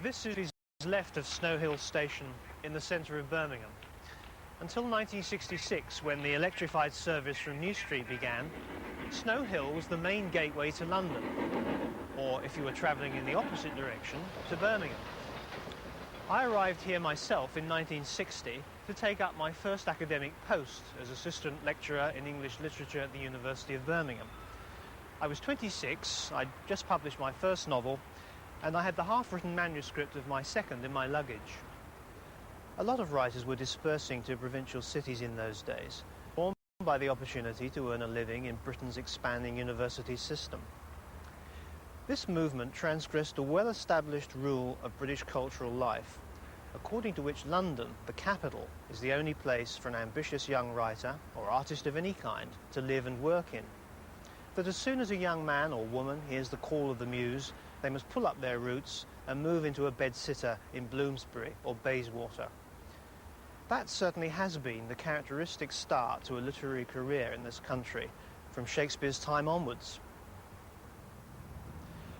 This is left of Snow Hill Station in the centre of Birmingham. Until 1966, when the electrified service from New Street began, Snow Hill was the main gateway to London, or if you were travelling in the opposite direction, to Birmingham. I arrived here myself in 1960 to take up my first academic post as assistant lecturer in English literature at the University of Birmingham. I was 26, I'd just published my first novel, and I had the half-written manuscript of my second in my luggage. A lot of writers were dispersing to provincial cities in those days, formed by the opportunity to earn a living in Britain's expanding university system. This movement transgressed a well-established rule of British cultural life, according to which London, the capital, is the only place for an ambitious young writer, or artist of any kind, to live and work in. That as soon as a young man or woman hears the call of the muse, they must pull up their roots and move into a bedsitter in Bloomsbury or Bayswater. That certainly has been the characteristic start to a literary career in this country, from Shakespeare's time onwards.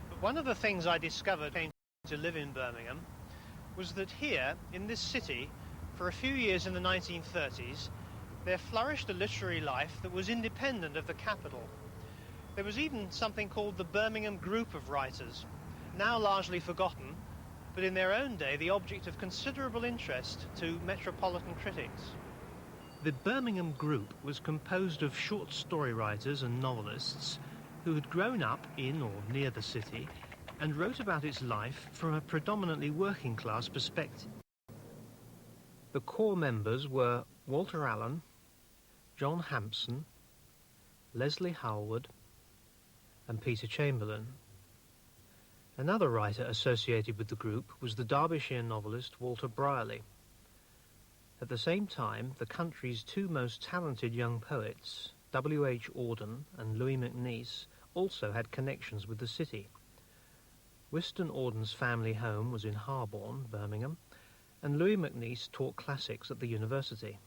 But one of the things I discovered when I came to live in Birmingham was that here, in this city, for a few years in the 1930s, there flourished a literary life that was independent of the capital. There was even something called the Birmingham Group of Writers, now largely forgotten, but in their own day the object of considerable interest to metropolitan critics. The Birmingham Group was composed of short story writers and novelists who had grown up in or near the city and wrote about its life from a predominantly working class perspective. The core members were Walter Allen, John Hampson, Leslie Howard, and Peter Chamberlain. Another writer associated with the group was the Derbyshire novelist Walter Brierley. At the same time, the country's two most talented young poets, W.H. Auden and Louis MacNeice, also had connections with the city. Wystan Auden's family home was in Harborne, Birmingham, and Louis MacNeice taught classics at the university.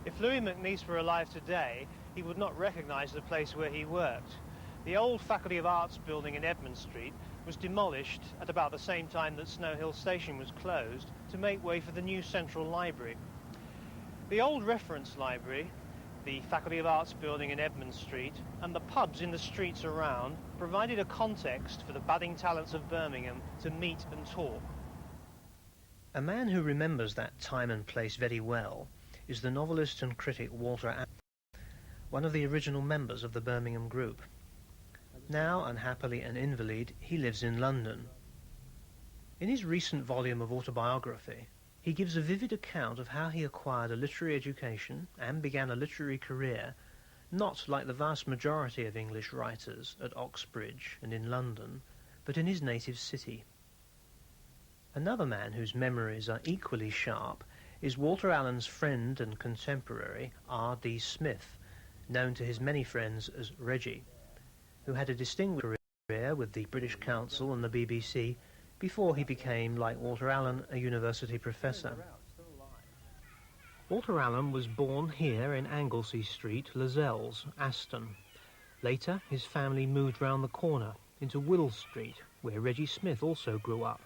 If Louis MacNeice were alive today, he would not recognise the place where he worked. The old Faculty of Arts building in Edmund Street was demolished at about the same time that Snow Hill Station was closed to make way for the new Central Library. The old reference library, the Faculty of Arts building in Edmund Street, and the pubs in the streets around provided a context for the budding talents of Birmingham to meet and talk. A man who remembers that time and place very well is the novelist and critic Walter Allen, one of the original members of the Birmingham Group. Now, unhappily an invalid, he lives in London. In his recent volume of autobiography, he gives a vivid account of how he acquired a literary education and began a literary career, not like the vast majority of English writers at Oxbridge and in London, but in his native city. Another man whose memories are equally sharp is Walter Allen's friend and contemporary R.D. Smith, known to his many friends as Reggie, who had a distinguished career with the British Council and the BBC before he became, like Walter Allen, a university professor. Walter Allen was born here in Anglesey Street, Lascelles, Aston. Later, his family moved round the corner into Will Street, where Reggie Smith also grew up.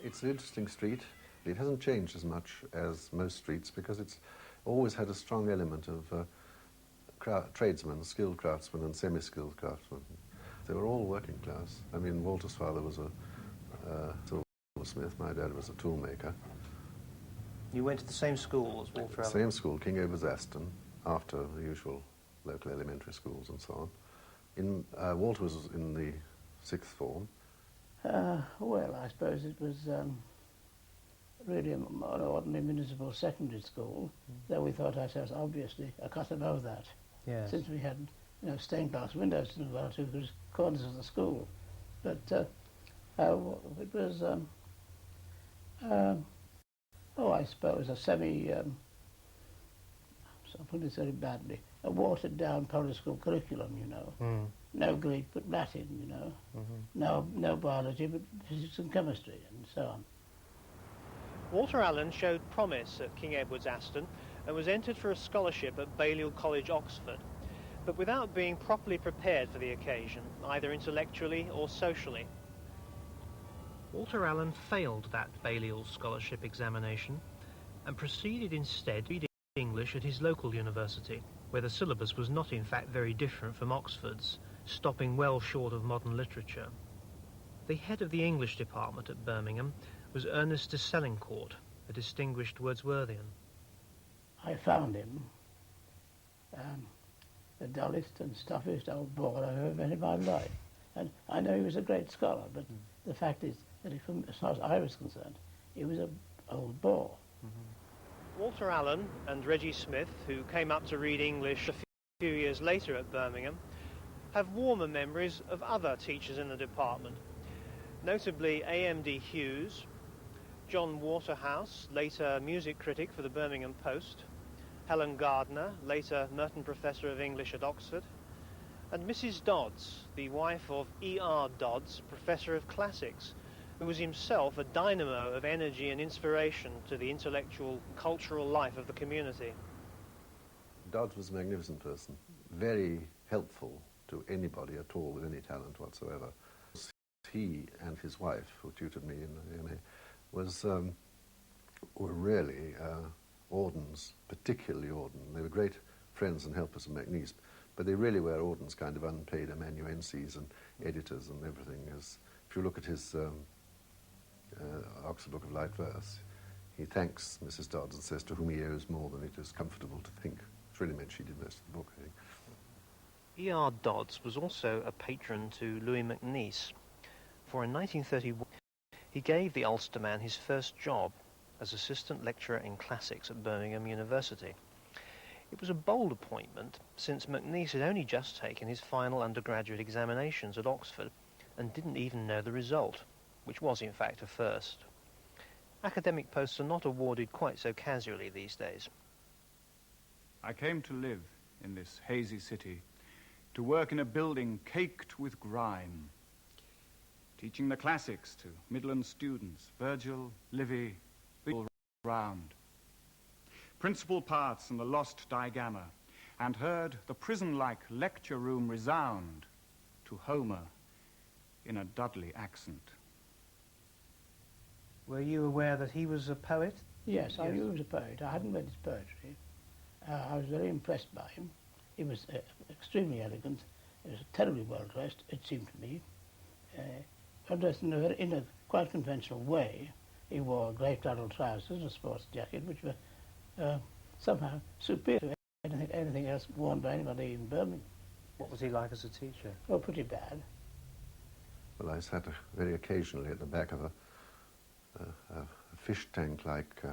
It's an interesting street. It hasn't changed as much as most streets because it's always had a strong element of tradesmen, skilled craftsmen and semi-skilled craftsmen. They were all working class. I mean, Walter's father was a silversmith, my dad was a toolmaker. You went to the same school as Walter Allen? Same school, King Edward's Aston, after the usual local elementary schools and so on. Walter was in the sixth form. Well, I suppose it was really an ordinary municipal secondary school, though we thought ourselves obviously a cut above that. Yes. Since we had, stained glass windows in one or two corners of the school. But it was, I suppose, a so put this very badly, a watered-down public school curriculum, No Greek but Latin, No biology but physics and chemistry, and so on. Walter Allen showed promise at King Edward's Aston and was entered for a scholarship at Balliol College, Oxford, but without being properly prepared for the occasion, either intellectually or socially. Walter Allen failed that Balliol scholarship examination and proceeded instead to read English at his local university, where the syllabus was not in fact very different from Oxford's, stopping well short of modern literature. The head of the English department at Birmingham was Ernest de Selincourt, a distinguished Wordsworthian. I found him the dullest and stuffiest old bore I've ever met in my life. And I know he was a great scholar, but the fact is that as far as I was concerned, he was an old bore. Walter Allen and Reggie Smith, who came up to read English a few years later at Birmingham, have warmer memories of other teachers in the department, notably A.M.D. Hughes, John Waterhouse, later music critic for the Birmingham Post, Helen Gardner, later Merton Professor of English at Oxford, and Mrs. Dodds, the wife of E.R. Dodds, Professor of Classics, who was himself a dynamo of energy and inspiration to the intellectual, cultural life of the community. Dodds was a magnificent person, very helpful to anybody at all with any talent whatsoever. He and his wife, who tutored me in the MA, were really Auden's, particularly Auden. They were great friends and helpers of MacNeice, but they really were Auden's kind of unpaid amanuenses and editors and everything. If you look at his Oxford Book of Light Verse, he thanks Mrs. Dodds and says to whom he owes more than it is comfortable to think. It's really meant she did most of the book, I think. E.R. Dodds was also a patron to Louis MacNeice, for in 1931 he gave the Ulster man his first job as assistant lecturer in classics at Birmingham University. It was a bold appointment, since MacNeice had only just taken his final undergraduate examinations at Oxford and didn't even know the result, which was in fact a first. Academic posts are not awarded quite so casually these days. I came to live in this hazy city, to work in a building caked with grime, teaching the classics to Midland students, Virgil, Livy, all round. Principal parts in the lost digamma, and heard the prison-like lecture room resound to Homer in a Dudley accent. Were you aware that he was a poet? Yes, I knew he was a poet. I hadn't read his poetry. I was very impressed by him. He was extremely elegant. He was terribly well dressed, it seemed to me. Dressed in a quite conventional way. He wore grey flannel trousers and a sports jacket, which were somehow superior to anything else worn by anybody in Birmingham. What was he like as a teacher? Oh, pretty bad. Well, I sat very occasionally at the back of a fish tank-like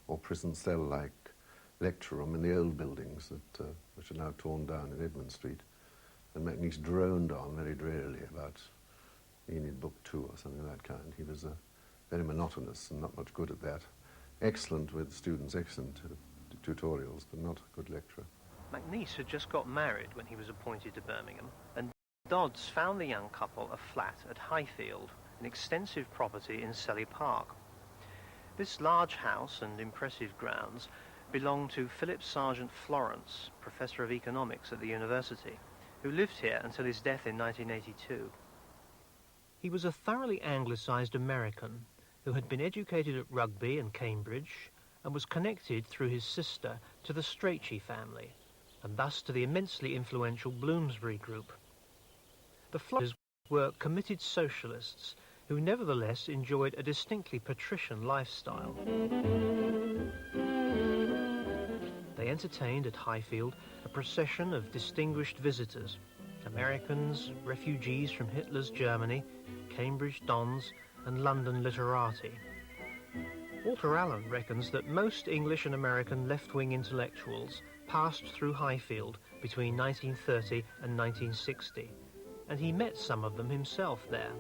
or prison cell-like lecture room in the old buildings which are now torn down in Edmund Street. And MacNeice droned on very drearily about Enid Book 2 or something of that kind. He was very monotonous and not much good at that. Excellent with students, excellent tutorials, but not a good lecturer. MacNeice had just got married when he was appointed to Birmingham, and Dodds found the young couple a flat at Highfield, an extensive property in Selly Park. This large house and impressive grounds belonged to Philip Sargent Florence, Professor of Economics at the university, who lived here until his death in 1982. He was a thoroughly anglicised American who had been educated at Rugby and Cambridge and was connected through his sister to the Strachey family, and thus to the immensely influential Bloomsbury group. The Florences were committed socialists who nevertheless enjoyed a distinctly patrician lifestyle. They entertained at Highfield a procession of distinguished visitors, Americans, refugees from Hitler's Germany, Cambridge dons and London literati. Walter Allen reckons that most English and American left-wing intellectuals passed through Highfield between 1930 and 1960, and he met some of them himself there.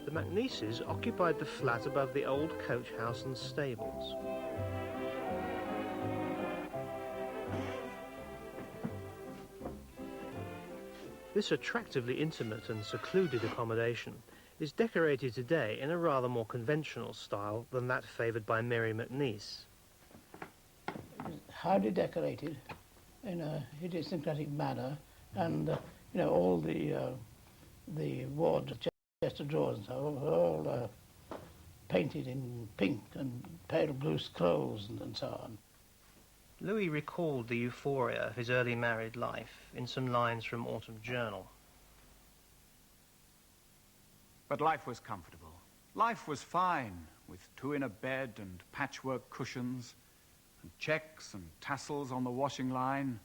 The MacNeices occupied the flat above the old coach house and stables. This attractively intimate and secluded accommodation is decorated today in a rather more conventional style than that favoured by Mary MacNeice. It was highly decorated in a idiosyncratic manner, and all the the ward, the chest of drawers and so on, were all painted in pink and pale blue scrolls and so on. Louis recalled the euphoria of his early married life in some lines from Autumn Journal. But life was comfortable. Life was fine, with two in a bed and patchwork cushions, and checks and tassels on the washing line,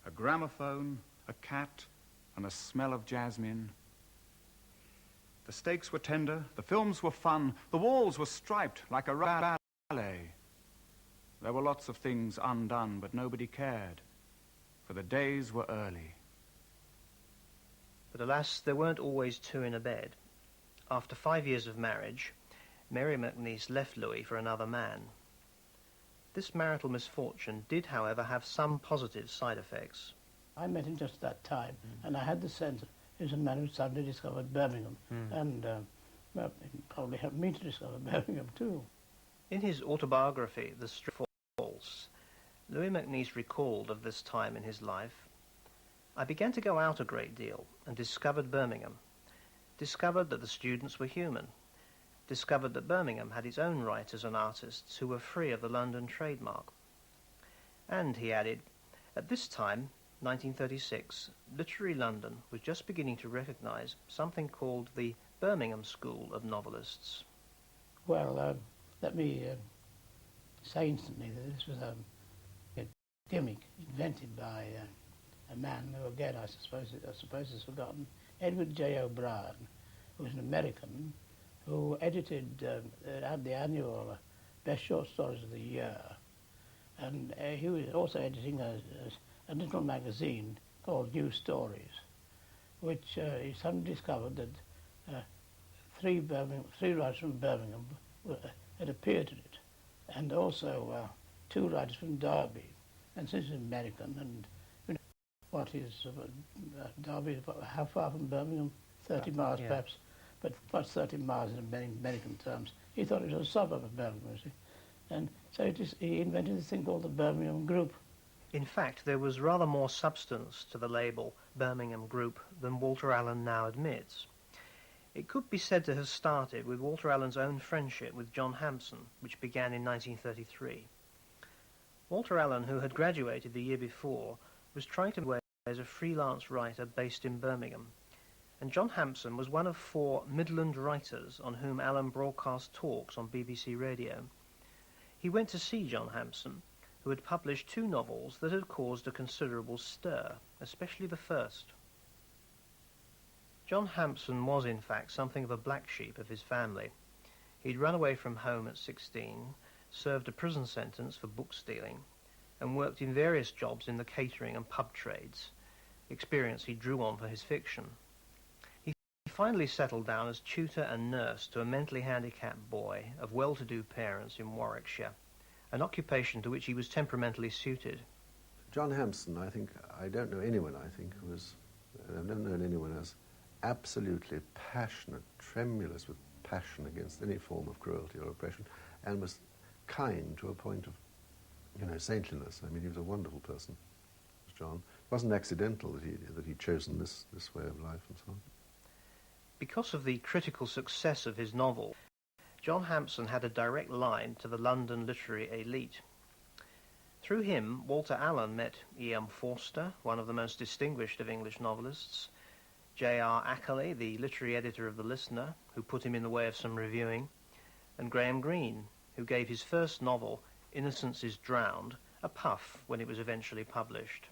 a gramophone, a cat, and a smell of jasmine. The steaks were tender, the films were fun, the walls were striped like a ballet. There were lots of things undone, but nobody cared, for the days were early. But alas, there weren't always two in a bed. After 5 years of marriage, Mary McNeice left Louis for another man. This marital misfortune did, however, have some positive side effects. I met him just at that time, and I had the sense that he was a man who suddenly discovered Birmingham, and well, it probably helped me to discover Birmingham too. In his autobiography, The Street False, Louis McNeice recalled of this time in his life, "I began to go out a great deal and discovered Birmingham, discovered that the students were human, discovered that Birmingham had its own writers and artists who were free of the London trademark. And," he added, "at this time, 1936, literary London was just beginning to recognise something called the Birmingham School of Novelists." Well, let me say instantly that this was a gimmick invented by a man who, again, I suppose is forgotten, Edward J. O'Brien, who was an American who edited had the annual Best Short Stories of the Year, and he was also editing a little magazine called New Stories, which he suddenly discovered that three writers from Birmingham had appeared in it, and also two writers from Derby. And since he's American, and you know, what is Derby? How far from Birmingham? 30 miles, yeah. Perhaps. But what's 30 miles in American terms? He thought it was a suburb of Birmingham, you see. And so he invented this thing called the Birmingham Group. In fact, there was rather more substance to the label Birmingham Group than Walter Allen now admits. It could be said to have started with Walter Allen's own friendship with John Hampson, which began in 1933. Walter Allen, who had graduated the year before, was trying to work as a freelance writer based in Birmingham, and John Hampson was one of 4 Midland writers on whom Allen broadcast talks on BBC Radio. He went to see John Hampson, who had published 2 novels that had caused a considerable stir, especially the first. John Hampson was, in fact, something of a black sheep of his family. He'd run away from home at 16, served a prison sentence for book stealing, and worked in various jobs in the catering and pub trades, experience he drew on for his fiction. He finally settled down as tutor and nurse to a mentally handicapped boy of well-to-do parents in Warwickshire, an occupation to which he was temperamentally suited. John Hampson, I don't know anyone, I've never known anyone as absolutely passionate, tremulous with passion against any form of cruelty or oppression, and was kind to a point of, saintliness. I mean, he was a wonderful person, John. It wasn't accidental that he'd chosen this way of life and so on. Because of the critical success of his novel, John Hampson had a direct line to the London literary elite. Through him, Walter Allen met E.M. Forster, one of the most distinguished of English novelists, J.R. Ackerley, the literary editor of The Listener, who put him in the way of some reviewing, and Graham Greene, who gave his first novel, Innocence is Drowned, a puff when it was eventually published.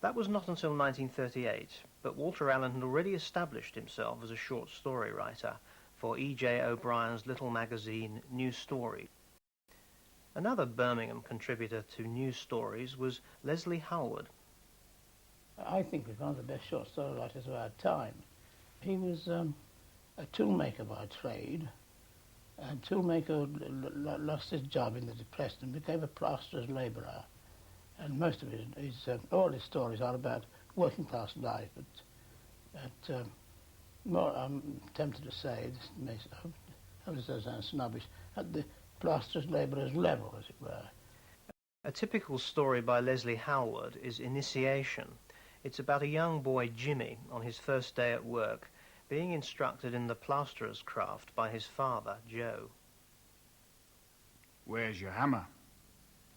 That was not until 1938, but Walter Allen had already established himself as a short story writer for E.J. O'Brien's little magazine, New Story. Another Birmingham contributor to New Stories was Leslie Howard. I think he's one of the best short story writers of our time. He was a toolmaker by trade. A toolmaker lost his job in the Depression and became a plasterer's labourer. And most of all his stories are about working class life, but more, I'm tempted to say, this may sound snobbish, at the plasterer's labourer's level, as it were. A typical story by Leslie Howard is Initiation, It's about a young boy, Jimmy, on his first day at work, being instructed in the plasterer's craft by his father, Joe. "Where's your hammer?"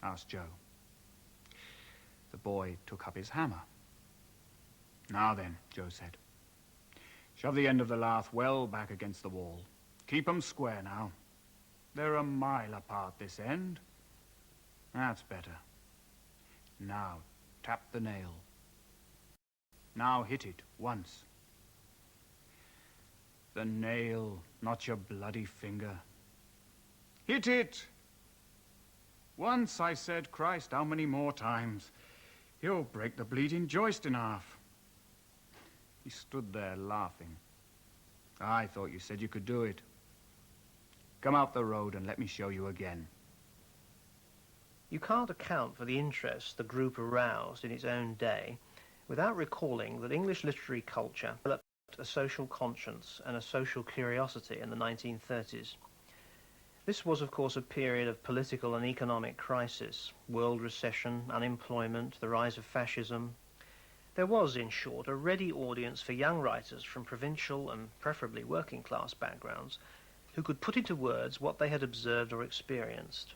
asked Joe. The boy took up his hammer. "Now then," Joe said, "shove the end of the lath well back against the wall. Keep 'em square now. They're a mile apart this end. That's better. Now tap the nail. Now hit it once. The nail, not your bloody finger. Hit it! Once, I said. Christ, how many more times? You'll break the bleeding joist in half." He stood there laughing. "I thought you said you could do it. Come out the road and let me show you again." You can't account for the interest the group aroused in its own day without recalling that English literary culture developed a social conscience and a social curiosity in the 1930s. This was, of course, a period of political and economic crisis, world recession, unemployment, the rise of fascism. There was, in short, a ready audience for young writers from provincial and preferably working-class backgrounds who could put into words what they had observed or experienced.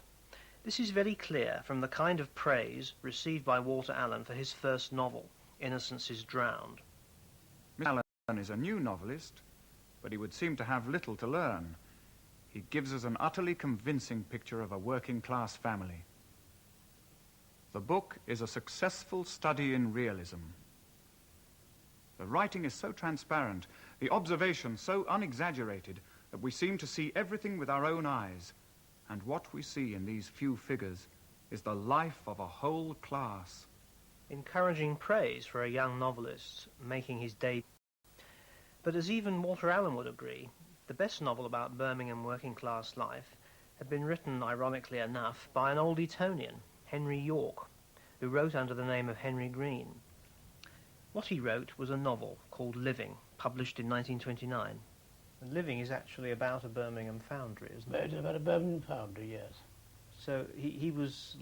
This is very clear from the kind of praise received by Walter Allen for his first novel, Innocence is Drowned. Mr. Allen is a new novelist, but he would seem to have little to learn. He gives us an utterly convincing picture of a working-class family. The book is a successful study in realism. The writing is so transparent, the observation so unexaggerated, that we seem to see everything with our own eyes. And what we see in these few figures is the life of a whole class. Encouraging praise for a young novelist making his debut. But as even Walter Allen would agree, the best novel about Birmingham working-class life had been written, ironically enough, by an old Etonian, Henry Yorke, who wrote under the name of Henry Green. What he wrote was a novel called Living, published in 1929. And Living is actually about a Birmingham foundry, isn't it? It's about a Birmingham foundry, yes. So he was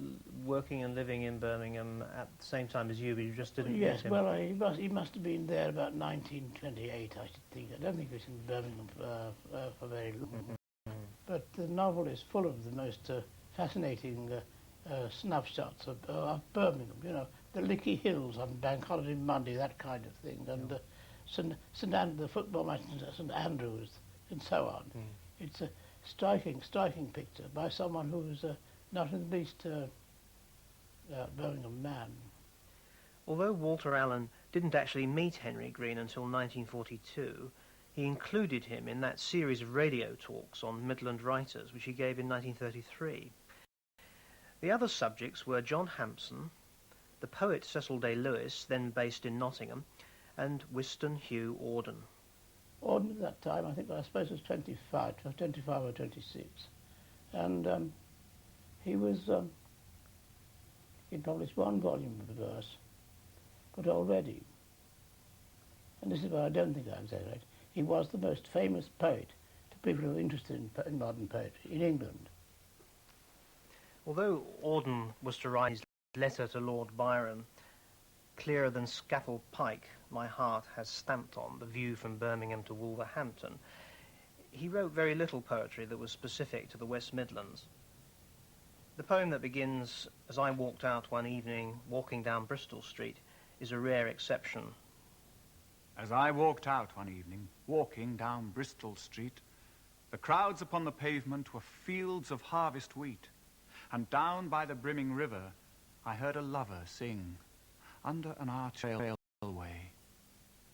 working and living in Birmingham at the same time as you, but you just didn't meet Yes, him. well, he must have been there about 1928, I should think. I don't think he was in Birmingham for very long. But the novel is full of the most fascinating snapshots of Birmingham, you know, the Lickey Hills on Bank Holiday Monday, that kind of thing, and the football match at St Andrews, and so on. It's a striking picture by someone who was not in the least Birmingham man. Although Walter Allen didn't actually meet Henry Green until 1942, he included him in that series of radio talks on Midland Writers, which he gave in 1933. The other subjects were John Hampson, the poet Cecil Day Lewis, then based in Nottingham, and Wystan Hugh Auden. Auden at that time, I suppose, was 25 or 26. And he published one volume of verse, but already, and this is why I don't think I'm saying right, he was the most famous poet to people who are interested in modern poetry in England. Although Auden was to write his letter to Lord Byron, clearer than Scafell Pike, my heart has stamped on the view from Birmingham to Wolverhampton, he wrote very little poetry that was specific to the West Midlands. The poem that begins, "As I walked out one evening, walking down Bristol Street," is a rare exception. As I walked out one evening, walking down Bristol Street, the crowds upon the pavement were fields of harvest wheat, and down by the brimming river I heard a lover sing under an arch railway.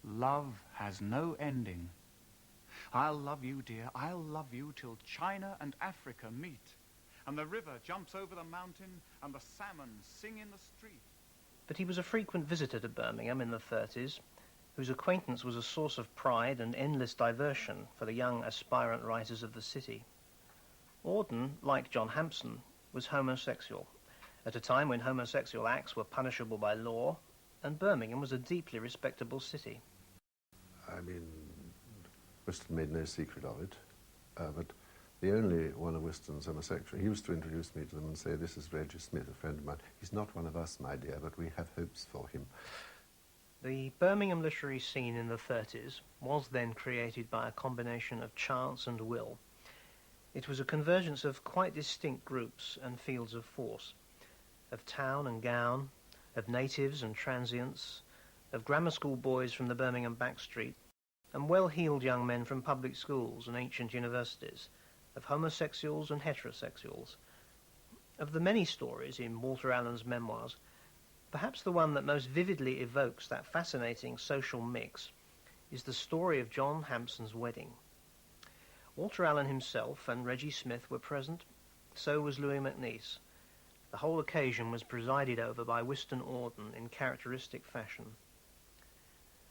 Love has no ending. I'll love you, dear, I'll love you till China and Africa meet, and the river jumps over the mountain, and the salmon sing in the street. But he was a frequent visitor to Birmingham in the 30s, whose acquaintance was a source of pride and endless diversion for the young aspirant writers of the city. Auden, like John Hampson, was homosexual, at a time when homosexual acts were punishable by law, and Birmingham was a deeply respectable city. I mean, Wystan made no secret of it, but the only one of Wystan's homosexual, he used to introduce me to them and say, "This is Reggie Smith, a friend of mine. He's not one of us, my dear, but we have hopes for him." The Birmingham literary scene in the 30s was then created by a combination of chance and will. It was a convergence of quite distinct groups and fields of force, of town and gown, of natives and transients, of grammar school boys from the Birmingham back street, and well-heeled young men from public schools and ancient universities, of homosexuals and heterosexuals. Of the many stories in Walter Allen's memoirs, perhaps the one that most vividly evokes that fascinating social mix is the story of John Hampson's wedding. Walter Allen himself and Reggie Smith were present, so was Louis MacNeice. The whole occasion was presided over by Wystan Auden in characteristic fashion.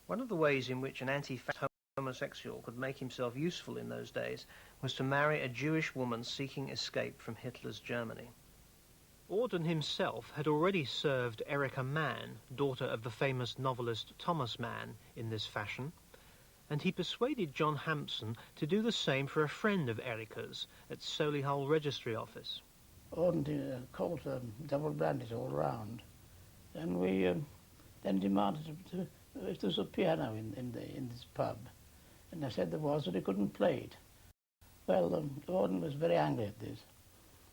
One of the ways in which an anti-fascist homosexual could make himself useful in those days was to marry a Jewish woman seeking escape from Hitler's Germany. Auden himself had already served Erica Mann, daughter of the famous novelist Thomas Mann, in this fashion, and he persuaded John Hampson to do the same for a friend of Erica's at Solihull Registry Office. Auden called double brandies all round, and we then demanded if there was a piano in this pub, and I said there was, but he couldn't play it. Well, Auden was very angry at this,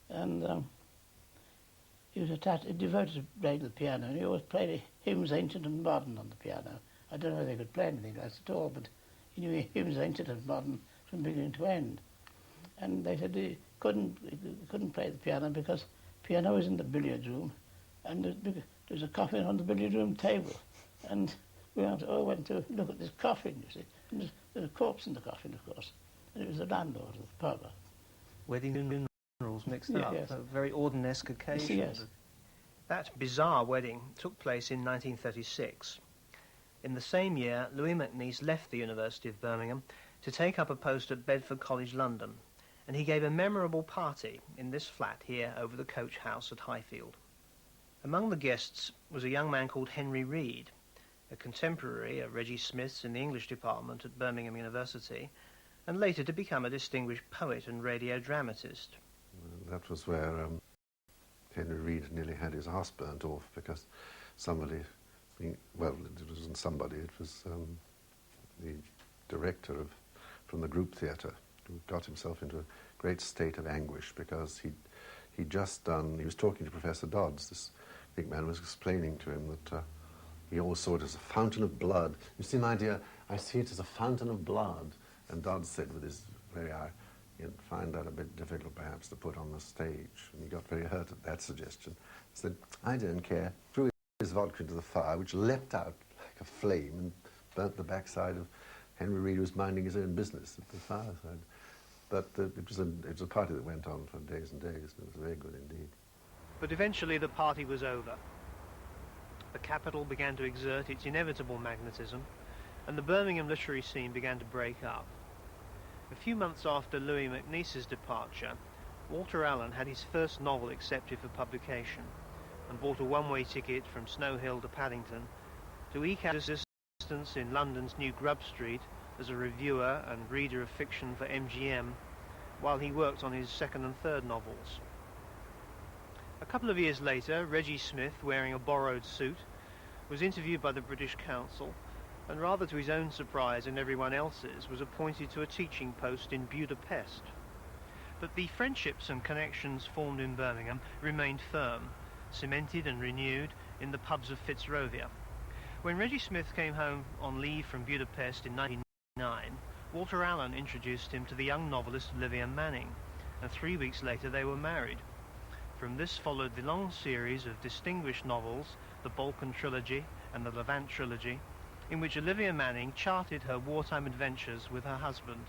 and he was devoted to playing the piano, and he always played hymns ancient and modern on the piano. I don't know whether he could play anything else at all, but he knew hymns ancient and modern from beginning to end. And they said he couldn't play the piano because piano was in the billiard room, and there's a coffin on the billiard room table. And we went to look at this coffin, you see. And there's a corpse in the coffin, of course. And it was the landlord of the pub. Wedding and funerals mixed up, yes. a very Auden-esque occasion. Yes. That bizarre wedding took place in 1936. In the same year, Louis MacNeice left the University of Birmingham to take up a post at Bedford College, London, and he gave a memorable party in this flat here over the coach house at Highfield. Among the guests was a young man called Henry Reed, a contemporary of Reggie Smith's in the English department at Birmingham University, and later to become a distinguished poet and radio dramatist. That was where Henry Reed nearly had his house burnt off because somebody, well, it wasn't somebody, it was the director from the group theatre who got himself into a great state of anguish because he was talking to Professor Dodds. This big man was explaining to him that he always saw it as a fountain of blood. You see, my dear, I see it as a fountain of blood. And Dodds said with his very eye, you'd find that a bit difficult perhaps to put on the stage. And he got very hurt at that suggestion. He said, I don't care. Threw his vodka into the fire, which leapt out like a flame and burnt the backside of Henry Reed, who was minding his own business at the fireside. But it was a party that went on for days and days, and it was very good indeed. But eventually the party was over. The capital began to exert its inevitable magnetism, and the Birmingham literary scene began to break up. A few months after Louis MacNeice's departure, Walter Allen had his first novel accepted for publication and bought a one-way ticket from Snow Hill to Paddington to eke out existence in London's New Grub Street as a reviewer and reader of fiction for MGM while he worked on his second and third novels. A couple of years later, Reggie Smith, wearing a borrowed suit, was interviewed by the British Council and rather to his own surprise and everyone else's, was appointed to a teaching post in Budapest. But the friendships and connections formed in Birmingham remained firm, cemented and renewed in the pubs of Fitzrovia. When Reggie Smith came home on leave from Budapest in 1909, Walter Allen introduced him to the young novelist Olivia Manning, and 3 weeks later they were married. From this followed the long series of distinguished novels, the Balkan Trilogy and the Levant Trilogy, in which Olivia Manning charted her wartime adventures with her husband.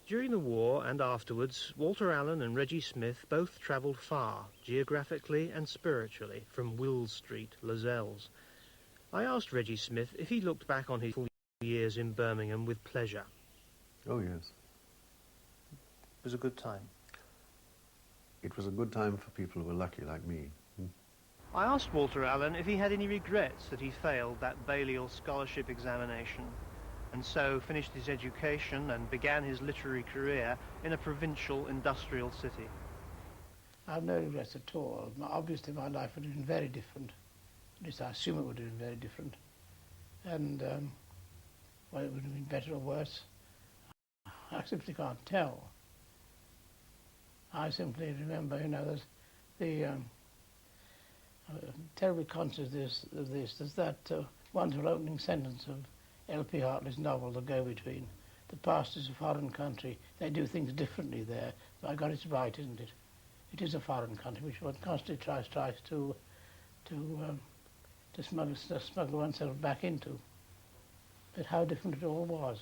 During the war and afterwards, Walter Allen and Reggie Smith both travelled far, geographically and spiritually, from Wills Street, Lozells. I asked Reggie Smith if he looked back on his full years in Birmingham with pleasure. Oh, yes. It was a good time. It was a good time for people who were lucky like me. I asked Walter Allen if he had any regrets that he failed that Balliol scholarship examination, and so finished his education and began his literary career in a provincial industrial city. I have no regrets at all. Obviously my life would have been very different At least I assume it would have been very different. And whether it would have been better or worse, I simply can't tell. I simply remember, that the terribly conscious of this. There's that wonderful opening sentence of L.P. Hartley's novel, The Go-Between. The past is a foreign country. They do things differently there. But I got it right, isn't it? It is a foreign country which one constantly tries to smuggle oneself back into. But how different it all was.